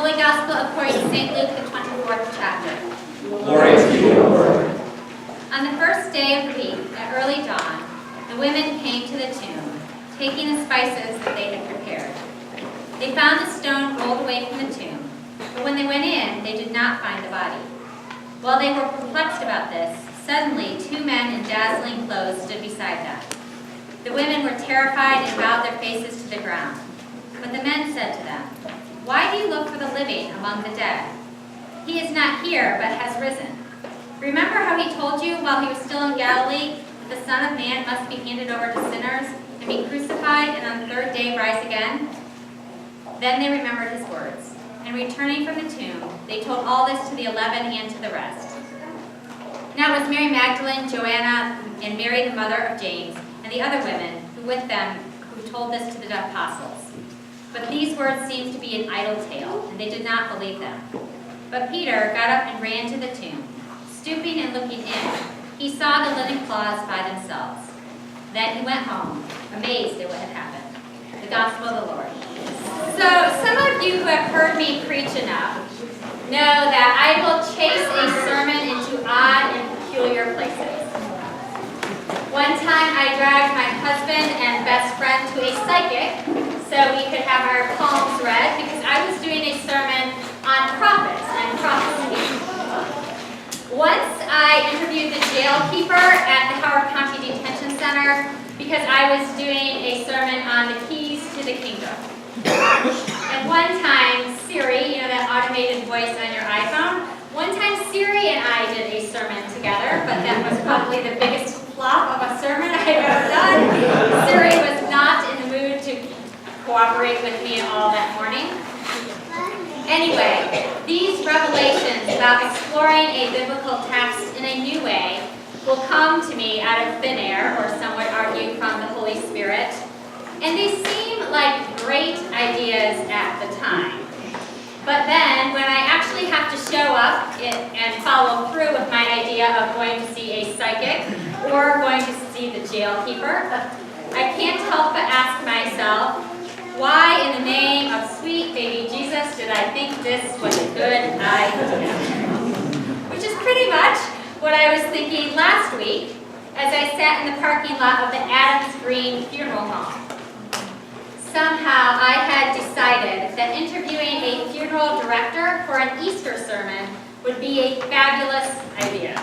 Holy Gospel according to St. Luke, the 24th chapter. Glory to you, Lord. On the first day of the week, at early dawn, the women came to the tomb, taking the spices that they had prepared. They found the stone rolled away from the tomb, but when they went in, they did not find the body. While they were perplexed about this, suddenly 2 men in dazzling clothes stood beside them. The women were terrified and bowed their faces to the ground. But the men said to them, "Why do you look for the living among the dead? He is not here, but has risen. Remember how he told you while he was still in Galilee that the Son of Man must be handed over to sinners and be crucified and on the 3rd day rise again?" Then they remembered his words, and returning from the tomb, they told all this to the 11 and to the rest. Now it was Mary Magdalene, Joanna, and Mary the mother of James, and the other women who with them who told this to the apostles. But these words seemed to be an idle tale, and they did not believe them. But Peter got up and ran to the tomb. Stooping and looking in, he saw the linen cloths by themselves. Then he went home, amazed at what had happened. The Gospel of the Lord. So some of you who have heard me preach enough know that I will chase a sermon into odd and peculiar places. One time I dragged my husband and best friend to a psychic so we could have our palms read because I was doing a sermon on prophets and prophecy. Once I interviewed the jail keeper at the Howard County Detention Center because I was doing a sermon on the keys to the kingdom. And one time Siri, that automated voice on your iPhone, one time Siri and I did a sermon together, but that was probably the biggest flop of a sermon I've ever done. Siri was not in the mood to cooperate with me all that morning. Anyway, these revelations about exploring a biblical text in a new way will come to me out of thin air, or some would argue from the Holy Spirit, and they seem like great ideas at the time. But then, when I actually have to show up and follow through with my idea of going to see a psychic or going to see the jail keeper, I can't help but ask myself, why in the name of sweet baby Jesus did I think this was a good idea? Which is pretty much what I was thinking last week as I sat in the parking lot of the Adams Green Funeral Home. Somehow I had decided that interviewing a funeral director for an Easter sermon would be a fabulous idea.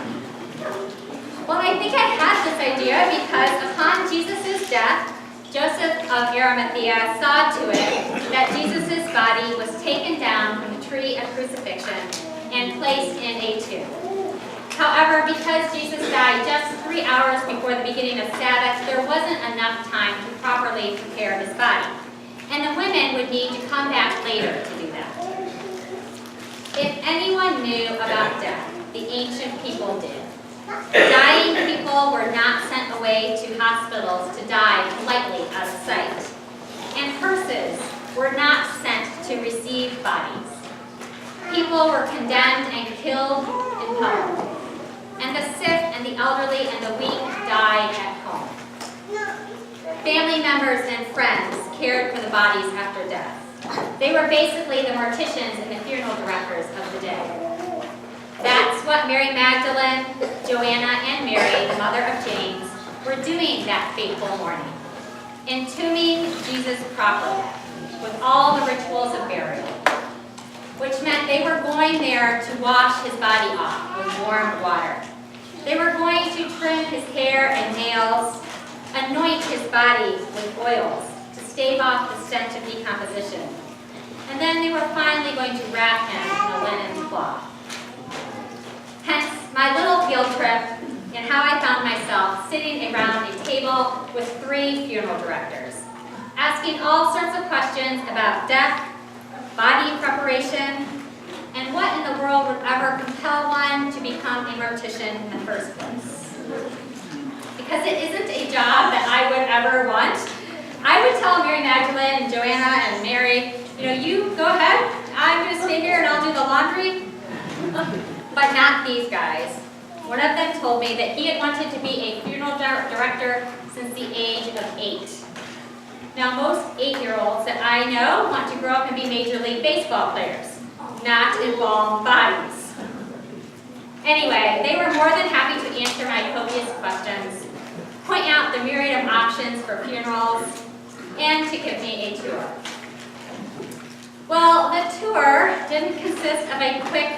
Well, I think I had this idea because upon Jesus' death, Joseph of Arimathea saw to it that Jesus' body was taken down from the tree of crucifixion and placed in a tomb. However, because Jesus died just 3 hours before the beginning of Sabbath, there wasn't enough time to properly prepare his body. And the women would need to come back later to do that. If anyone knew about death, the ancient people did. Dying people were not sent away to hospitals to die politely out of sight. And hearses were not sent to receive bodies. People were condemned and killed in public. And the sick and the elderly and the weak died at home. Family members and friends cared for the bodies after death. They were basically the morticians and the funeral directors of the day. That's what Mary Magdalene, Joanna, and Mary, the mother of James, were doing that fateful morning. Entombing Jesus properly, with all the rituals of burial. Which meant they were going there to wash his body off with warm water. They were going to trim his hair and nails, anoint his body with oils to stave off the stench of decomposition. And then they were finally going to wrap him in a linen cloth. Hence, my little field trip and how I found myself sitting around a table with 3 funeral directors, asking all sorts of questions about death, body preparation, and what in the world would ever compel one to become a mortician in the first place. Because it isn't a job that I would ever want. I would tell Mary Magdalene and Joanna and Mary, you go ahead, I'm going to stay here and I'll do the laundry. But not these guys. One of them told me that he had wanted to be a funeral director since the age of 8. Now, most 8-year-olds that I know want to grow up and be Major League Baseball players. not embalm bodies. Anyway, they were more than happy to answer my copious questions, point out the myriad of options for funerals, and to give me a tour. Well, the tour didn't consist of a quick,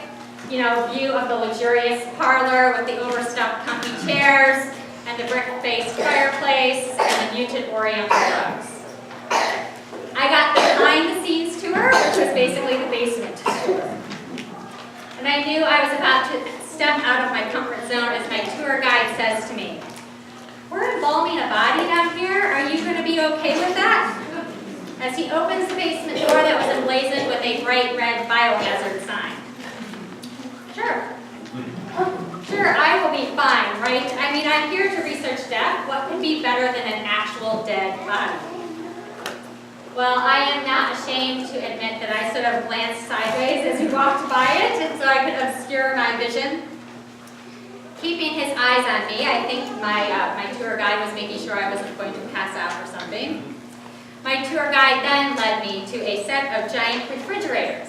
view of the luxurious parlor with the overstuffed comfy chairs and the brick-faced fireplace and the muted oriental rugs. I got the behind-the-scenes tour, which was basically the basement tour. And I knew I was about to step out of my comfort zone as my tour guide says to me, "We're embalming a body down here. Are you going to be okay with that?" As he opens the basement door that was emblazoned with a bright red biohazard sign. Sure, I will be fine, right? I mean, I'm here to research death. What could be better than an actual dead body? Well, I am not ashamed to admit that I sort of glanced sideways as he walked by it, and so I could obscure my vision. Keeping his eyes on me, I think my tour guide was making sure I wasn't going to pass out or something. My tour guide then led me to a set of giant refrigerators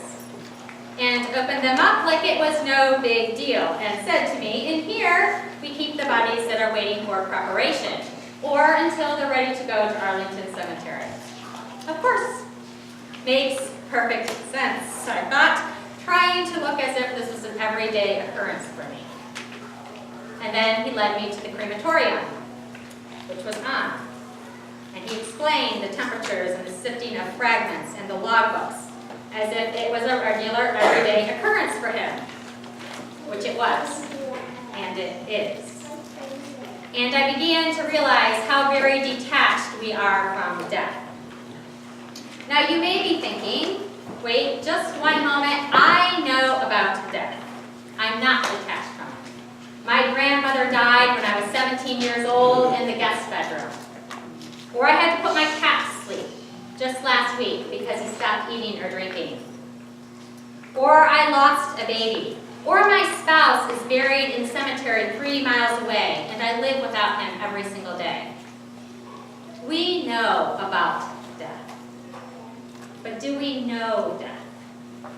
and opened them up like it was no big deal and said to me, "In here, we keep the bodies that are waiting for preparation or until they're ready to go to Arlington Cemetery." Of course, makes perfect sense, I thought, trying to look as if this was an everyday occurrence for me. And then he led me to the crematorium, which was on. And he explained the temperatures and the sifting of fragments and the logbooks as if it was a regular, everyday occurrence for him, which it was, and it is. And I began to realize how very detached we are from death. Now you may be thinking, wait just one moment, I know about death. I'm not detached from it. My grandmother died when I was 17 years old in the guest bedroom. Or I had to put my cat to sleep just last week because he stopped eating or drinking. Or I lost a baby. Or my spouse is buried in cemetery 3 miles away and I live without him every single day. We know about death. But do we know death?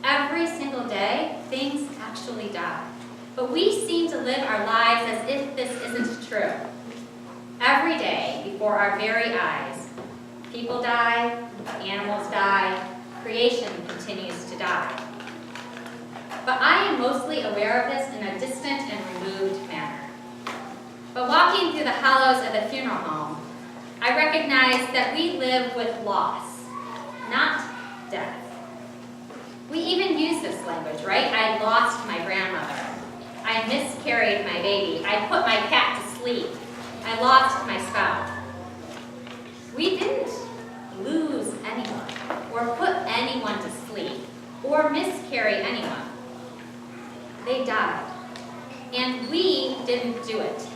Every single day, things actually die. But we seem to live our lives as if this isn't true. Every day, before our very eyes, people die, animals die, creation continues to die. But I am mostly aware of this in a distant and removed manner. But walking through the hollows of the funeral home, I recognize that we live with loss, not death. We even use this language, right? I lost my grandmother. I miscarried my baby. I put my cat to sleep. I lost my spouse. We didn't lose anyone, or put anyone to sleep, or miscarry anyone. They died. And we didn't do it.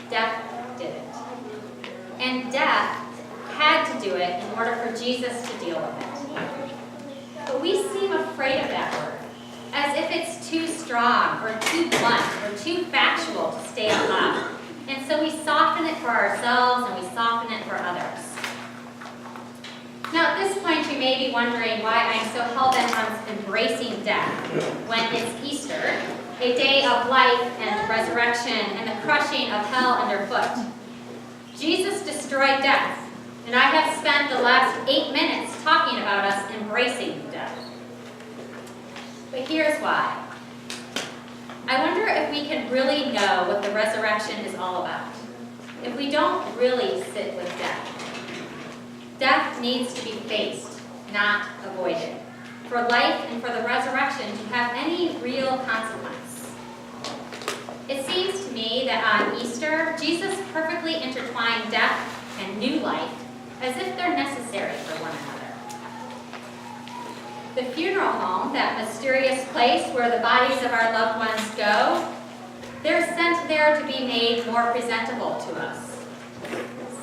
Death did it. And death had to do it in order for Jesus to deal with it. But we seem afraid of that word, as if it's too strong, or too blunt, or too factual to stay out loud. And so we soften it for ourselves and we soften it for others. Now at this point you may be wondering why I'm so hell-bent on embracing death when it's Easter, a day of life and resurrection and the crushing of hell underfoot. Jesus destroyed death, and I have spent the last 8 minutes talking about us embracing death. But here's why. I wonder if we can really know what the resurrection is all about, if we don't really sit with death. Death needs to be faced, not avoided, for life and for the resurrection to have any real consequence. It seems to me that on Easter, Jesus perfectly intertwined death and new life as if they're necessary for one another. The funeral home, that mysterious place where the bodies of our loved ones go, they're sent there to be made more presentable to us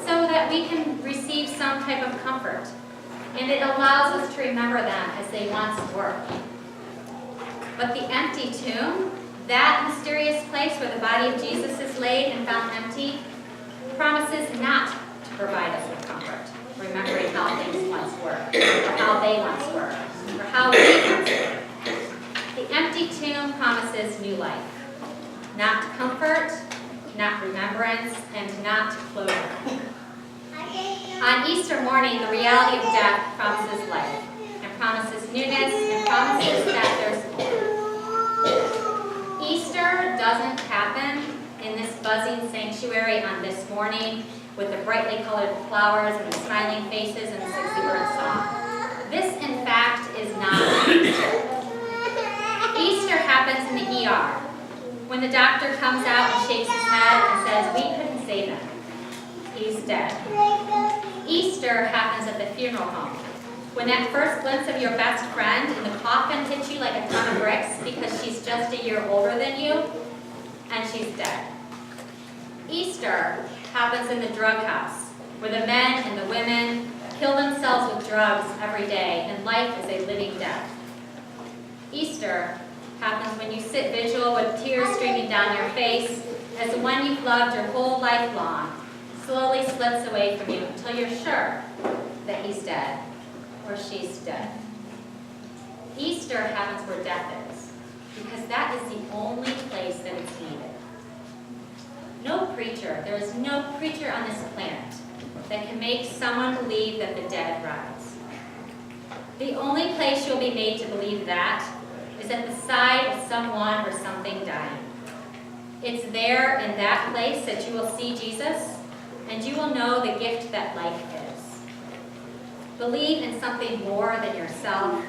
so that we can receive some type of comfort, and it allows us to remember them as they once were. But the empty tomb, that mysterious place where the body of Jesus is laid and found empty, promises not to provide us with comfort, remembering how things once were, or how they once were, or how we once were. empty tomb promises new life. Not comfort, not remembrance, and not closure. On Easter morning, the reality of death promises life, and promises newness, and promises that there's more. Easter doesn't happen in this buzzing sanctuary on this morning with the brightly colored flowers and the smiling faces and this exuberant song. This, in fact, is not Easter. Easter happens in the ER, when the doctor comes out and shakes his head and says, "We couldn't save him. He's dead." Easter happens at the funeral home, when that first glimpse of your best friend in the coffin hits you like a ton of bricks because she's just a year older than you, and she's dead. Easter happens in the drug house, where the men and the women kill themselves with drugs every day, and life is a living death. Easter happens when you sit vigil with tears streaming down your face as the one you've loved your whole life long slowly slips away from you until you're sure that he's dead or she's dead. Easter happens where death is, because that is the only place that it's needed. There is no preacher on this planet that can make someone believe that the dead rise. The only place you'll be made to believe that is at the side of someone or something dying. It's there in that place that you will see Jesus, and you will know the gift that life is. Believe in something more than yourself,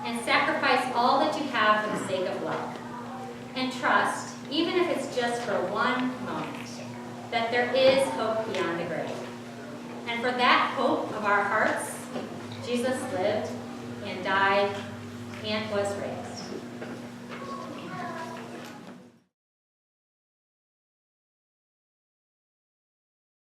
and sacrifice all that you have for the sake of love. And trust, even if it's just for one moment, that there is hope beyond the grave. And for that hope of our hearts, Jesus lived and died and was raised.